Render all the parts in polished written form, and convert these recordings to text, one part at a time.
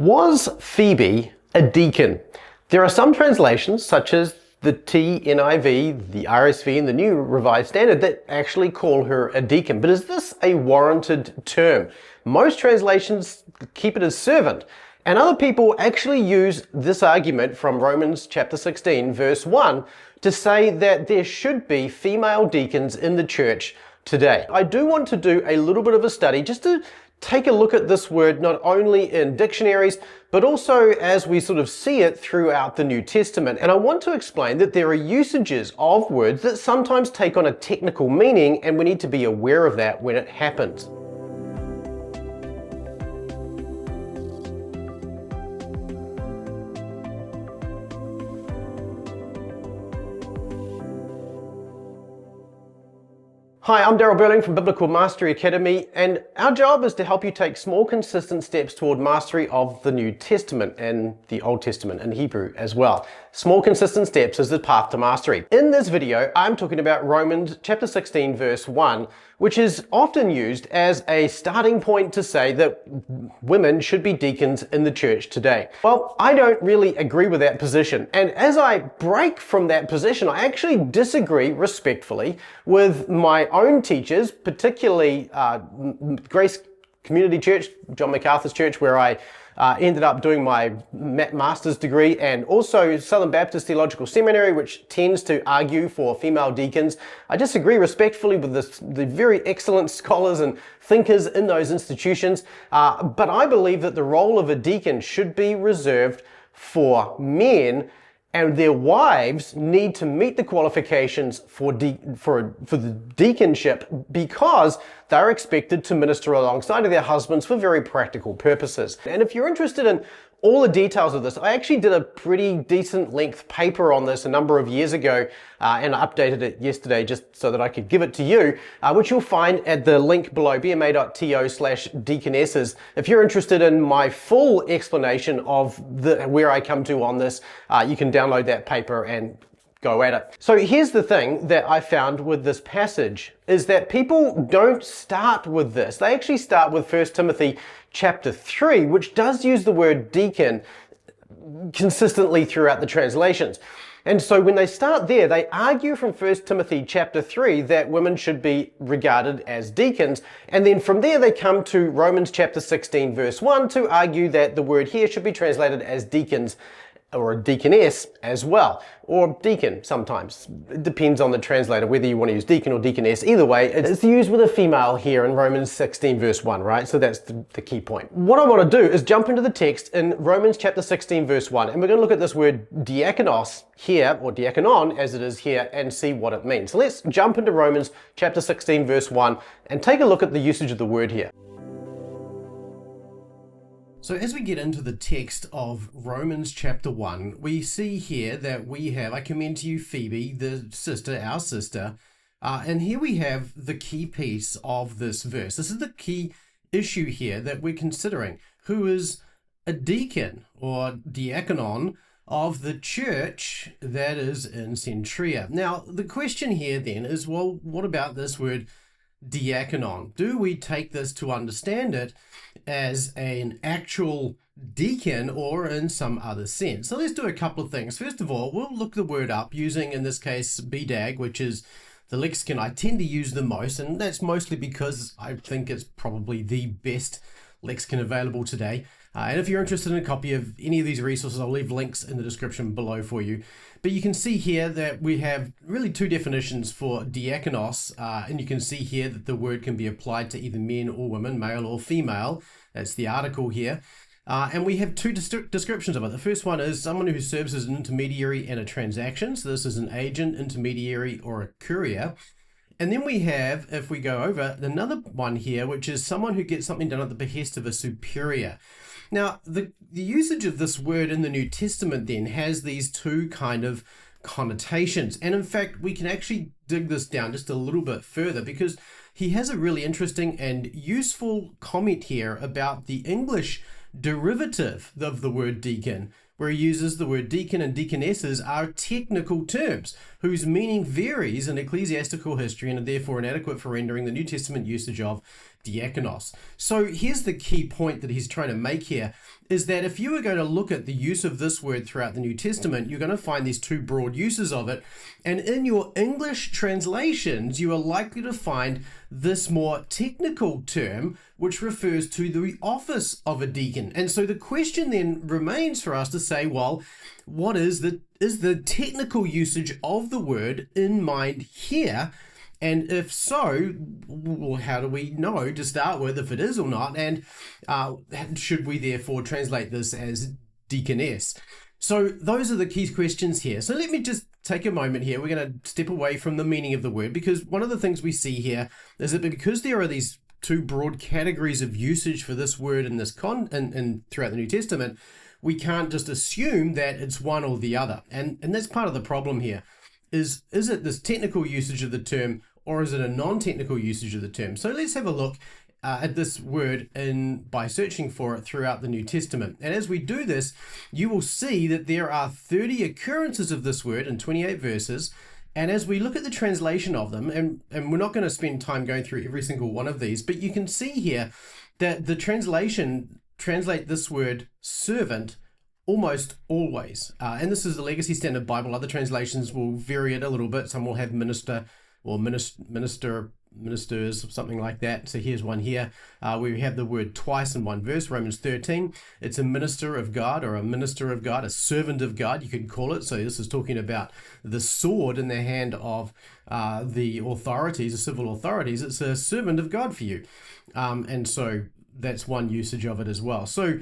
Was Phoebe a deacon? There are some translations, such as the TNIV, the RSV, and the New Revised Standard, that actually call her a deacon. But is this a warranted term? Most translations keep it as servant. And other people actually use this argument from Romans chapter 16, verse 1, to say that there should be female deacons in the church today. I do want to do a little bit of a study just to take a look at this word not only in dictionaries, but also as we sort of see it throughout the New Testament. And I want to explain that there are usages of words that sometimes take on a technical meaning, and we need to be aware of that when it happens. Hi, I'm Darryl Burling from Biblical Mastery Academy, and our job is to help you take small, consistent steps toward mastery of the New Testament and the Old Testament in Hebrew as well. Small, consistent steps is the path to mastery. In this video, I'm talking about Romans chapter 16, verse 1, which is often used as a starting point to say that women should be deacons in the church today. Well, I don't really agree with that position. And as I break from that position, I actually disagree respectfully with my own teachers, particularly Grace Community Church, John MacArthur's church, where I ended up doing my master's degree, and also Southern Baptist Theological Seminary, which tends to argue for female deacons. I disagree respectfully with the very excellent scholars and thinkers in those institutions, but I believe that the role of a deacon should be reserved for men, and their wives need to meet the qualifications for the deaconship because they're expected to minister alongside of their husbands for very practical purposes. And if you're interested in all the details of this, I actually did a pretty decent length paper on this a number of years ago, and I updated it yesterday just so that I could give it to you, which you'll find at the link below, bma.to/deaconesses. If you're interested in my full explanation of where I come to on this, you can download that paper and go at it. So here's the thing that I found with this passage, is that people don't start with this. They actually start with 1 Timothy chapter 3, which does use the word deacon consistently throughout the translations. And so when they start there, they argue from 1 Timothy chapter 3 that women should be regarded as deacons. And then from there, they come to Romans chapter 16, verse 1 to argue that the word here should be translated as deacons, or a deaconess as well, or deacon sometimes. It depends on the translator whether you want to use deacon or deaconess. Either way, it's used with a female here in Romans 16 verse 1, right? So that's the key point. What I want to do is jump into the text in Romans chapter 16 verse 1, and we're going to look at this word diakonos here, or diakonon as it is here, and see what it means. So let's jump into Romans chapter 16 verse 1 and take a look at the usage of the word here. So as we get into the text of Romans chapter 1, we see here that we have, I commend to you Phoebe, the sister, our sister, and here we have the key piece of this verse. This is the key issue here that we're considering, who is a deacon or diakonon of the church that is in Centria. Now, the question here then is, well, what about this word diakonon? Do we take this to understand it as an actual deacon or in some other sense? So let's do a couple of things. First of all, we'll look the word up using, in this case, BDAG, which is the lexicon I tend to use the most, and that's mostly because I think it's probably the best lexicon available today. And if you're interested in a copy of any of these resources, I'll leave links in the description below for you. But you can see here that we have really two definitions for diakonos, and you can see here that the word can be applied to either men or women, male or female. That's the article here. And we have two descriptions of it. The first one is someone who serves as an intermediary in a transaction. So this is an agent, intermediary, or a courier. And then we have, if we go over, another one here, which is someone who gets something done at the behest of a superior. Now, the usage of this word in the New Testament then has these two kind of connotations. And in fact, we can actually dig this down just a little bit further, because he has a really interesting and useful comment here about the English derivative of the word deacon, where he uses the word deacon and deaconesses are technical terms whose meaning varies in ecclesiastical history and are therefore inadequate for rendering the New Testament usage of diakonos. So here's the key point that he's trying to make here, is that if you were going to look at the use of this word throughout the New Testament, you're going to find these two broad uses of it. And in your English translations, you are likely to find this more technical term, which refers to the office of a deacon. And so the question then remains for us to say, well, what is the technical usage of the word in mind here? And if so, well, how do we know to start with if it is or not? And should we therefore translate this as deaconess? So those are the key questions here. So let me just take a moment here. We're going to step away from the meaning of the word, because one of the things we see here is that because there are these two broad categories of usage for this word in this and throughout the New Testament, we can't just assume that it's one or the other. And that's part of the problem here. Is it this technical usage of the term, or is it a non-technical usage of the term? So let's have a look at this word by searching for it throughout the New Testament. And as we do this, you will see that there are 30 occurrences of this word in 28 verses. And as we look at the translation of them, and we're not going to spend time going through every single one of these, but you can see here that the translate this word servant almost always. And this is the Legacy Standard Bible. Other translations will vary it a little bit. Some will have minister or ministers, something like that. So here's one here where we have the word twice in one verse, Romans 13. It's a minister of God, or a minister of God, a servant of God, you could call it. So this is talking about the sword in the hand of the authorities, the civil authorities. It's a servant of God for you. And so that's one usage of it as well. So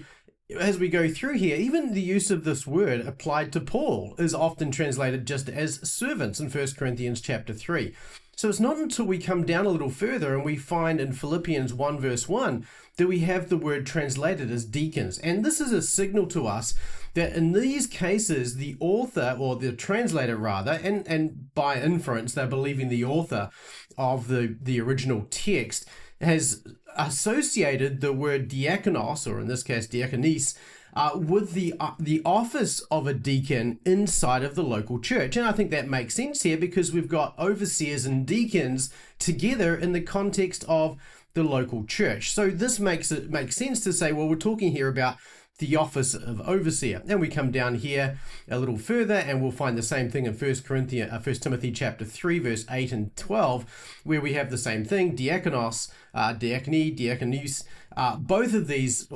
as we go through here, even the use of this word applied to Paul is often translated just as servants in 1 Corinthians chapter 3. So it's not until we come down a little further and we find in Philippians 1 verse 1 that we have the word translated as deacons. And this is a signal to us that in these cases, the author, or the translator rather, and by inference, they're believing the author of the original text, has associated the word diakonos, or in this case diakonese, with the office of a deacon inside of the local church. And I think that makes sense here, because we've got overseers and deacons together in the context of the local church. So this makes sense to say, well, we're talking here about the office of overseer. And we come down here a little further and we'll find the same thing in 1 Timothy chapter 3 verse 8 and 12, where we have the same thing, diakonos, diakoni, diakonus. Both of these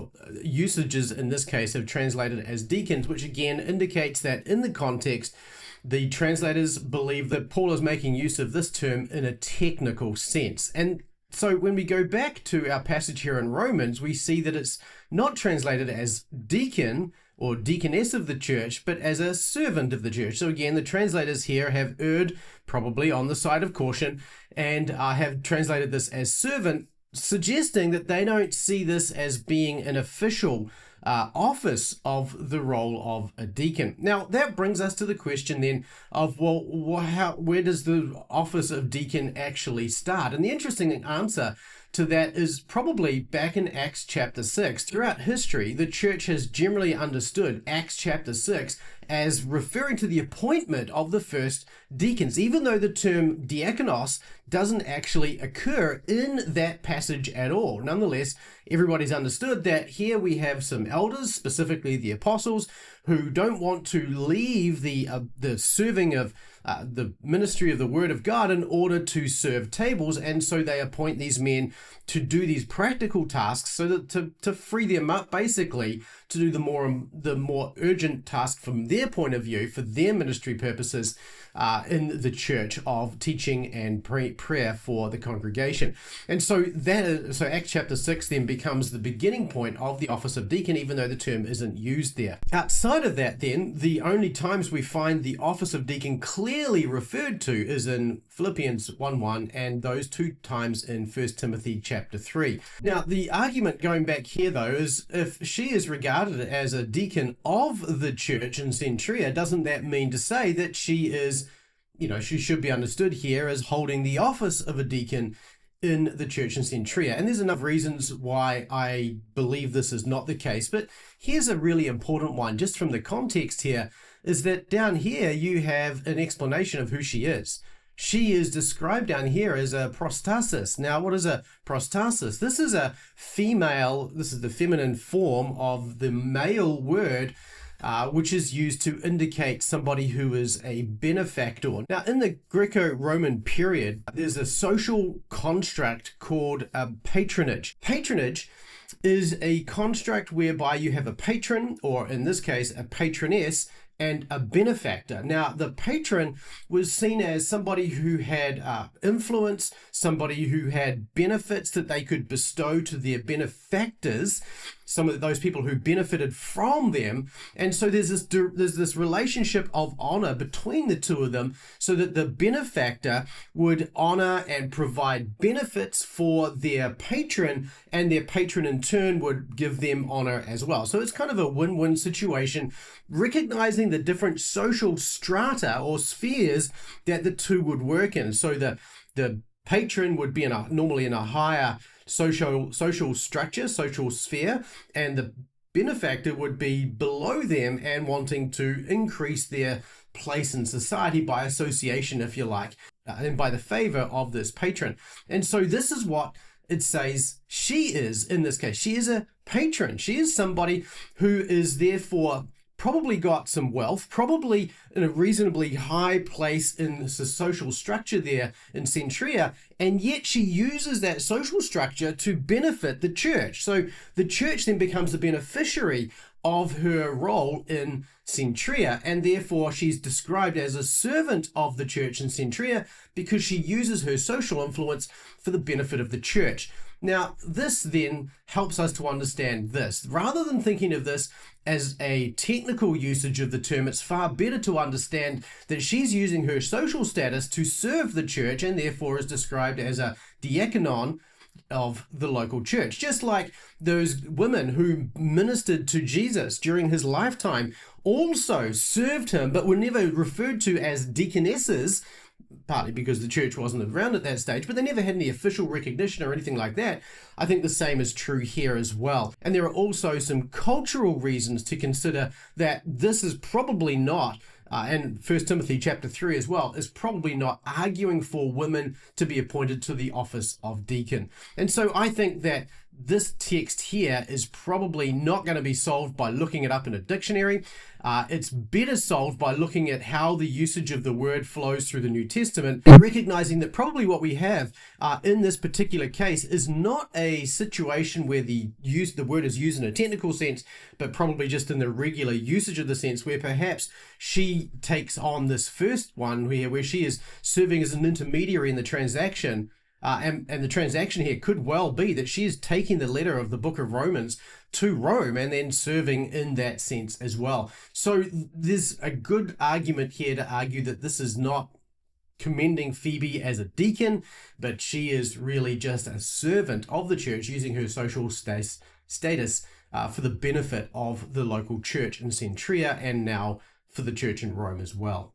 usages in this case have translated as deacons, which again indicates that in the context, the translators believe that Paul is making use of this term in a technical sense. And so when we go back to our passage here in Romans, we see that it's not translated as deacon or deaconess of the church, but as a servant of the church. So again, the translators here have erred probably on the side of caution and have translated this as servant, suggesting that they don't see this as being an official office of the role of a deacon. Now, that brings us to the question then of, well, where does the office of deacon actually start? And the interesting answer to that is probably back in Acts chapter 6. Throughout history, the church has generally understood Acts chapter 6 as referring to the appointment of the first deacons, even though the term diakonos doesn't actually occur in that passage at all. Nonetheless, everybody's understood that here we have some elders, specifically the apostles, who don't want to leave the serving of the ministry of the word of God in order to serve tables, and so they appoint these men to do these practical tasks, so that to free them up, basically to do the more urgent task from their point of view for their ministry purposes in the church of teaching and prayer for the congregation. And so Acts chapter 6 then becomes the beginning point of the office of deacon, even though the term isn't used there. Outside of that, then, the only times we find the office of deacon clearly referred to is in Philippians 1:1 and those two times in 1 Timothy chapter 3. Now, the argument going back here, though, is if she is regarded as a deacon of the church in Centuria, doesn't that mean to say that she is, she should be understood here as holding the office of a deacon in the church in Centuria. And there's enough reasons why I believe this is not the case. But here's a really important one, just from the context here, is that down here you have an explanation of who she is. She is described down here as a prostasis. Now, what is a prostasis? This is a female, this is the feminine form of the male word, which is used to indicate somebody who is a benefactor. Now, in the Greco-Roman period, there's a social construct called patronage. Patronage is a construct whereby you have a patron, or in this case, a patroness, and a benefactor. Now, the patron was seen as somebody who had influence, somebody who had benefits that they could bestow to their benefactors, some of those people who benefited from them. And so there's this relationship of honor between the two of them, so that the benefactor would honor and provide benefits for their patron, and their patron in turn would give them honor as well. So it's kind of a win-win situation, recognizing the different social strata or spheres that the two would work in. So the patron would be normally in a higher social structure, social sphere, and the benefactor would be below them and wanting to increase their place in society by association, if you like, and by the favor of this patron. And so this is what it says she is in this case. She is a patron. She is somebody who is therefore probably got some wealth, probably in a reasonably high place in the social structure there in Centuria, and yet she uses that social structure to benefit the church. So the church then becomes the beneficiary of her role in Centuria, and therefore she's described as a servant of the church in Centuria because she uses her social influence for the benefit of the church. Now, this then helps us to understand this. Rather than thinking of this as a technical usage of the term, it's far better to understand that she's using her social status to serve the church, and therefore is described as a diaconon of the local church. Just like those women who ministered to Jesus during his lifetime also served him, but were never referred to as deaconesses, partly because the church wasn't around at that stage, but they never had any official recognition or anything like that. I think the same is true here as well. And there are also some cultural reasons to consider that this is probably not, and 1 Timothy chapter 3 as well, is probably not arguing for women to be appointed to the office of deacon. And so I think that this text here is probably not going to be solved by looking it up in a dictionary. It's better solved by looking at how the usage of the word flows through the New Testament, recognizing that probably what we have in this particular case is not a situation where the word is used in a technical sense, but probably just in the regular usage of the sense, where perhaps she takes on this first one where she is serving as an intermediary in the transaction. And the transaction here could well be that she is taking the letter of the book of Romans to Rome and then serving in that sense as well. So there's a good argument here to argue that this is not commending Phoebe as a deacon, but she is really just a servant of the church using her social status for the benefit of the local church in Centuria, and now for the church in Rome as well.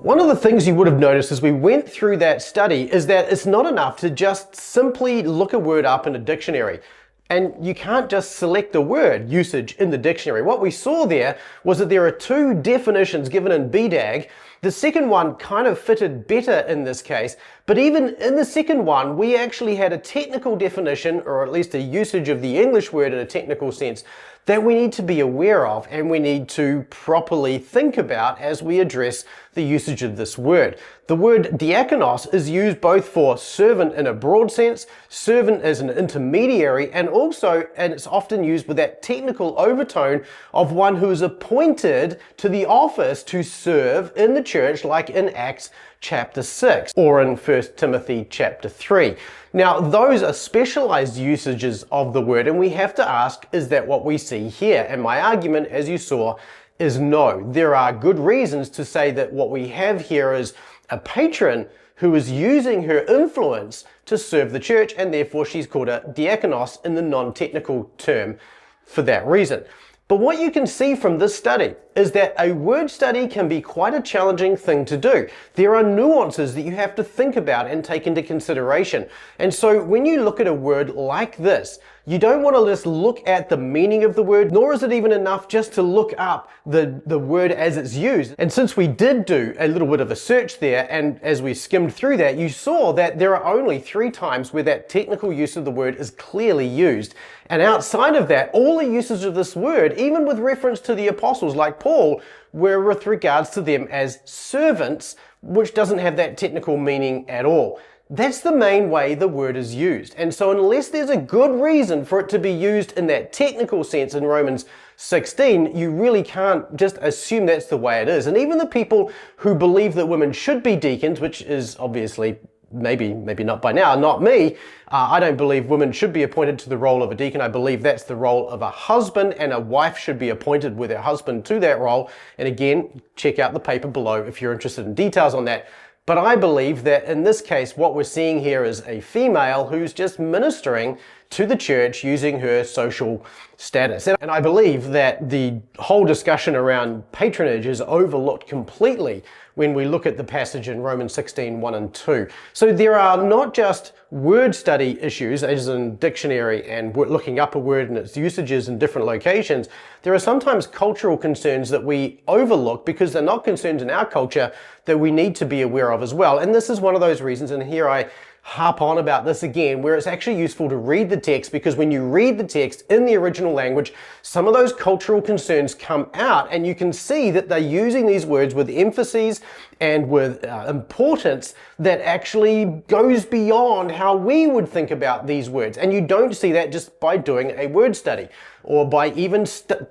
One of the things you would have noticed as we went through that study is that it's not enough to just simply look a word up in a dictionary. And you can't just select the word usage in the dictionary. What we saw there was that there are two definitions given in BDAG. The second one kind of fitted better in this case, but even in the second one, we actually had a technical definition, or at least a usage of the English word in a technical sense, that we need to be aware of and we need to properly think about as we address the usage of this word. The word diakonos is used both for servant in a broad sense, servant as an intermediary, and it's often used with that technical overtone of one who is appointed to the office to serve in the church, like in Acts chapter 6 or in 1 Timothy chapter 3. Now, those are specialized usages of the word, and we have to ask, is that what we see here? And my argument, as you saw, is no. There are good reasons to say that what we have here is a patron who is using her influence to serve the church, and therefore she's called a diakonos in the non-technical term for that reason. But what you can see from this study is that a word study can be quite a challenging thing to do. There are nuances that you have to think about and take into consideration. And so when you look at a word like this, you don't want to just look at the meaning of the word, nor is it even enough just to look up the word as it's used. And since we did do a little bit of a search there, and as we skimmed through that, you saw that there are only 3 times where that technical use of the word is clearly used. And outside of that, all the uses of this word, even with reference to the apostles like Paul, were with regards to them as servants, which doesn't have that technical meaning at all. That's the main way the word is used. And so unless there's a good reason for it to be used in that technical sense in Romans 16, you really can't just assume that's the way it is. And even the people who believe that women should be deacons, which is obviously maybe not by now, not me. I don't believe women should be appointed to the role of a deacon. I believe that's the role of a husband, and a wife should be appointed with her husband to that role. And again, check out the paper below if you're interested in details on that. But I believe that in this case, what we're seeing here is a female who's just ministering to the church using her social status. And I believe that the whole discussion around patronage is overlooked completely when we look at the passage in Romans 16, 1 and 2. So there are not just word study issues, as in dictionary and looking up a word and its usages in different locations. There are sometimes cultural concerns that we overlook because they're not concerns in our culture that we need to be aware of as well. And this is one of those reasons, and here I harp on about this again, where it's actually useful to read the text, because when you read the text in the original language, some of those cultural concerns come out, and you can see that they're using these words with emphases and with importance that actually goes beyond how we would think about these words. And you don't see that just by doing a word study or by even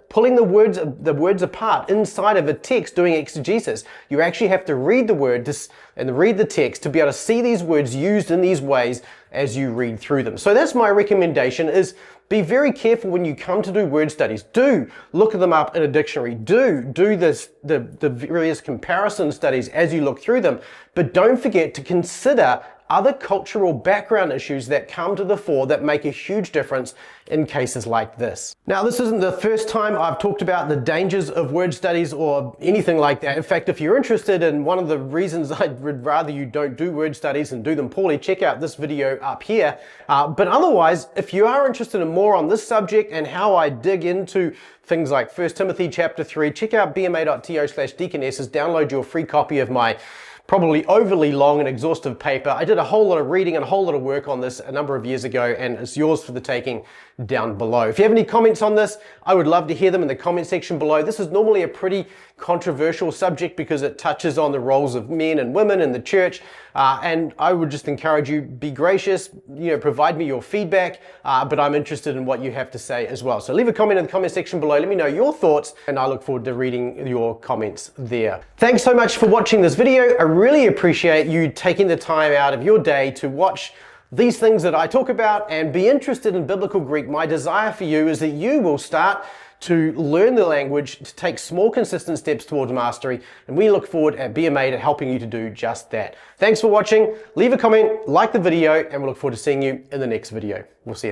pulling the words apart inside of a text doing exegesis. You actually have to read the word and read the text to be able to see these words used in these ways as you read through them. So that's my recommendation, is be very careful when you come to do word studies. Do look them up in a dictionary. Do the various comparison studies as you look through them. But don't forget to consider other cultural background issues that come to the fore that make a huge difference in cases like this. Now, this isn't the first time I've talked about the dangers of word studies or anything like that. In fact, if you're interested in one of the reasons I'd rather you don't do word studies and do them poorly, check out this video up here. But otherwise, if you are interested in more on this subject and how I dig into things like 1 Timothy chapter 3, check out bma.to/deaconesses, download your free copy of my probably overly long and exhaustive paper. I did a whole lot of reading and a whole lot of work on this a number of years ago, and it's yours for the taking down below. If you have any comments on this, I would love to hear them in the comment section below. This is normally a pretty controversial subject because it touches on the roles of men and women in the church, and I would just encourage you, be gracious, provide me your feedback, but I'm interested in what you have to say as well. So leave a comment in the comment section below, let me know your thoughts, and I look forward to reading your comments there. Thanks so much for watching this video. I really appreciate you taking the time out of your day to watch these things that I talk about and be interested in biblical Greek. My desire for you is that you will start to learn the language, to take small consistent steps towards mastery, and we look forward at BMA to helping you to do just that. Thanks for watching. Leave a comment, like the video, and we look forward to seeing you in the next video. We'll see you.